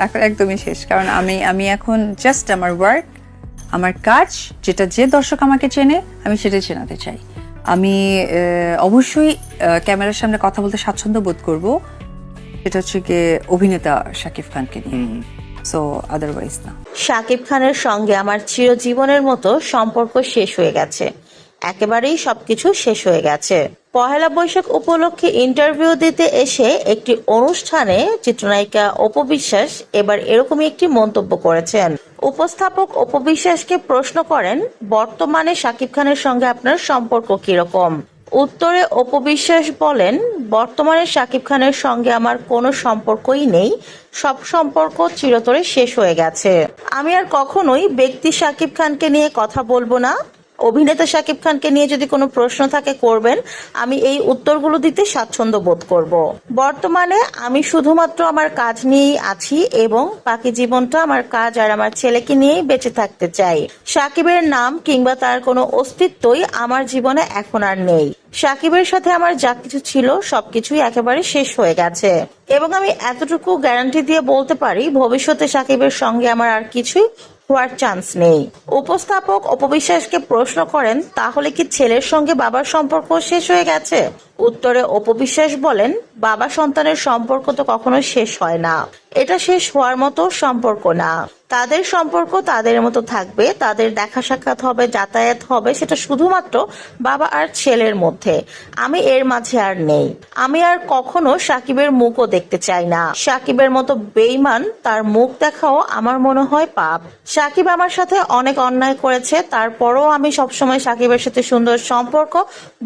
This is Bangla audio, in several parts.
এখন একদমই শেষ, কারণ আমি এখন জাস্ট আমার ওয়ার্ক, আমার কাজ, যেটা যে দর্শক আমাকে চেনে আমি সেটাই চেনাতে চাই। আমি অবশ্যই ক্যামেরার সামনে কথা বলতে স্বাচ্ছন্দ্য বোধ করব, এটা হচ্ছে গিয়ে অভিনেতা শাকিব খানকে নিয়ে, সো আদারওয়াইজ না। শাকিব খানের সঙ্গে আমার চিরজীবনের মতো সম্পর্ক শেষ হয়ে গেছে, একেবারেই সবকিছু শেষ হয়ে গেছে। পহেলা বৈশাখ উপলক্ষে ইন্টারভিউ দিতে এসে একটি অনুষ্ঠানে চিত্রনায়িকা অপু বিশ্বাস এবার এরকমই একটি মন্তব্য করেছেন। উপস্থাপক অপু বিশ্বাসকে প্রশ্ন করেন, বর্তমানে শাকিব খানের সঙ্গে আপনার সম্পর্ক কিরকম? উত্তরে অপু বিশ্বাস বলেন, বর্তমানে শাকিব খানের সঙ্গে আমার কোনো সম্পর্কই নেই, সব সম্পর্ক চিরতরে শেষ হয়ে গেছে। আমি আর কখনোই ব্যক্তি শাকিব খানকে নিয়ে কথা বলবো না। অভিনেতা শাকিব খানকে নিয়ে যদি কোনো প্রশ্ন থাকে করবেন, আমি এই উত্তরগুলো দিতে স্বাচ্ছন্দ্য বোধ করব। বর্তমানে আমি শুধুমাত্র আমার কাজ নিয়েই আছি এবং বাকি জীবনটা আমার কাজ আর আমার ছেলেকে নিয়েই বেঁচে থাকতে চাই। শাকিবের নাম কিংবা তার কোনো অস্তিত্বই আমার জীবনে এখন আর নেই। শাকিবের সাথে আমার যা কিছু ছিল সবকিছুই একেবারে শেষ হয়ে গেছে এবং আমি এতটুকু গ্যারান্টি দিয়ে বলতে পারি ভবিষ্যতে শাকিবের সঙ্গে আমার আর কিছুই হওয়ার চান্স নেই। উপস্থাপক অপবিশ্বাসকে প্রশ্ন করেন, তাহলে কি ছেলের সঙ্গে বাবার সম্পর্ক শেষ হয়ে গেছে? উত্তরে অপবিশ্বাস বলেন, বাবা সন্তানের সম্পর্ক তো কখনো শেষ হয় না, এটা শেষ হওয়ার মতো সম্পর্ক না। তাদের সম্পর্ক তাদের মতো থাকবে, তাদের দেখা সাক্ষাৎ হবে, যাতায়াত হবে, সেটা শুধুমাত্র বাবা আর ছেলের মধ্যে। আমি এর মাঝে আর নেই। আমি আর কখনো সাকিবের মুখও দেখতে চাই না। সাকিবের মতো বেঈমান তার মুখ দেখাও আমার মনে হয় পাপ। সাকিব আমার সাথে অনেক অন্যায় করেছে, তারপরও আমি সবসময় সাকিবের সাথে সুন্দর সম্পর্ক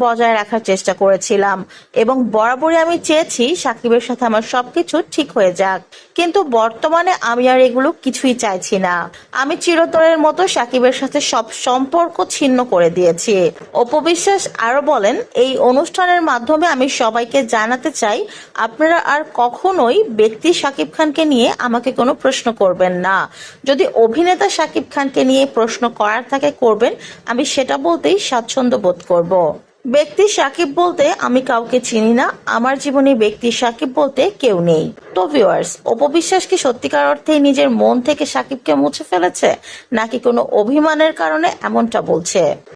বজায় রাখার চেষ্টা করেছিলাম এবং বরাবরই আমি চেয়েছি সাকিবের সাথে আমার সবকিছু ঠিক হয়ে যাক, কিন্তু বর্তমানে আমি আর এগুলো কিছুই চাইছি না। আমি চিরতরের মতো সাকিবের সাথে সব সম্পর্ক ছিন্ন করে দিয়েছি। অপবিশ্বাস আরো বলেন, এই অনুষ্ঠানের মাধ্যমে আমি সবাইকে জানাতে চাই, আপনারা আর কখনোই ব্যক্তি শাকিব খানকে নিয়ে আমাকে কোনো প্রশ্ন করবেন না। যদি অভিনেতা শাকিব খানকে নিয়ে প্রশ্ন করার থাকে করবেন, আমি সেটা বলতেই স্বাচ্ছন্দ্য বোধ করব। ব্যক্তি সাকিব বলতে আমি কাউকে চিনি না, আমার জীবনে ব্যক্তি সাকিব বলতে কেউ নেই। তো ভিউয়ার্স, অপবিশ্বাস কি সত্যিকার অর্থেই নিজের মন থেকে সাকিবকে মুছে ফেলেছে, নাকি কোনো অভিমানের কারণে এমনটা বলছে?